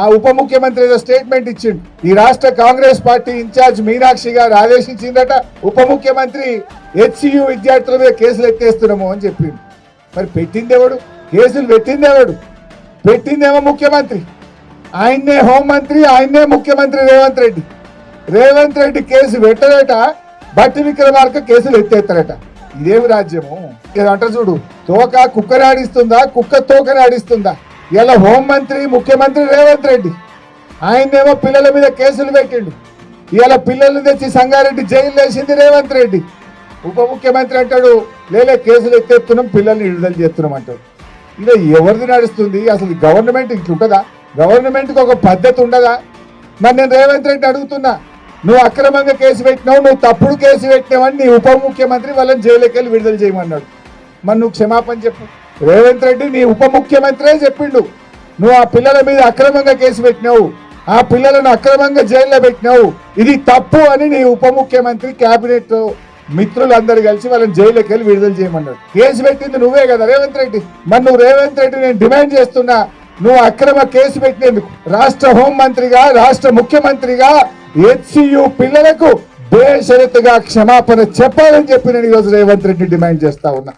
ఆ ఉప ముఖ్యమంత్రి ఏదో స్టేట్మెంట్ ఇచ్చిండు. ఈ రాష్ట్ర కాంగ్రెస్ పార్టీ ఇన్ఛార్జ్ మీనాక్షి గారు ఆదేశించిందట ఉప ముఖ్యమంత్రి హెచ్సియు విద్యార్థుల మీద కేసులు ఎత్తేస్తున్నాము అని చెప్పిండు. మరి పెట్టిందేవాడు? కేసులు పెట్టిందేవాడు? పెట్టిందేమో ముఖ్యమంత్రి. ఆయన్నే హోంమంత్రి, ఆయన్నే ముఖ్యమంత్రి రేవంత్ రెడ్డి కేసు పెట్టడట, బట్టి విక్రమార్క కేసులు ఎత్తేస్తారట. ఇదేమి రాజ్యము? అంటారు చూడు, తోక కుక్కని ఆడిస్తుందా, కుక్క తోకని ఆడిస్తుందా? ఇలా హోంమంత్రి ముఖ్యమంత్రి రేవంత్ రెడ్డి, ఆయన్నేమో పిల్లల మీద కేసులు పెట్టిండు. ఇలా పిల్లల్ని తెచ్చి సంగారెడ్డి జైలు వేసింది రేవంత్ రెడ్డి. ఉప ముఖ్యమంత్రి అంటాడు లేలే కేసులు ఎత్తేస్తున్నాం, పిల్లల్ని విడుదల చేస్తున్నాం అంటాడు. ఇలా ఎవరిది నడుస్తుంది? అసలు గవర్నమెంట్ ఇట్లుంటుందా? గవర్నమెంట్కి ఒక పద్ధతి ఉండదా? మరి నేను రేవంత్ రెడ్డి అడుగుతున్నా, నువ్వు అక్రమంగా కేసు పెట్టినావు, నువ్వు తప్పుడు కేసు పెట్టినావని నీ ఉప ముఖ్యమంత్రి వాళ్ళని జైలుకి వెళ్ళి విడుదల చేయమన్నాడు. మరి నువ్వు క్షమాపణ చెప్పు. రేవంత్ రెడ్డి నీ ఉప ముఖ్యమంత్రే చెప్పిండు, నువ్వు ఆ పిల్లల మీద అక్రమంగా కేసు పెట్టినావు, ఆ పిల్లలను అక్రమంగా జైల్లో పెట్టినావు, ఇది తప్పు అని నీ ఉప ముఖ్యమంత్రి క్యాబినెట్ మిత్రులందరూ కలిసి వాళ్ళని జైలుకి వెళ్ళి విడుదల చేయమన్నాడు. కేసు పెట్టింది నువ్వే కదా రేవంత్ రెడ్డి. మరి నువ్వు రేవంత్ రెడ్డి నేను డిమాండ్ చేస్తున్నా, నువ్వు అక్రమ కేసు పెట్టినందుకు రాష్ట్ర హోంమంత్రిగా, రాష్ట్ర ముఖ్యమంత్రిగా హెచ్సియు పిల్లలకు బేషరతుగా క్షమాపణ చెప్పాలని చెప్పి నేను ఈరోజు రేవంత్ రెడ్డి డిమాండ్ చేస్తా ఉన్నా.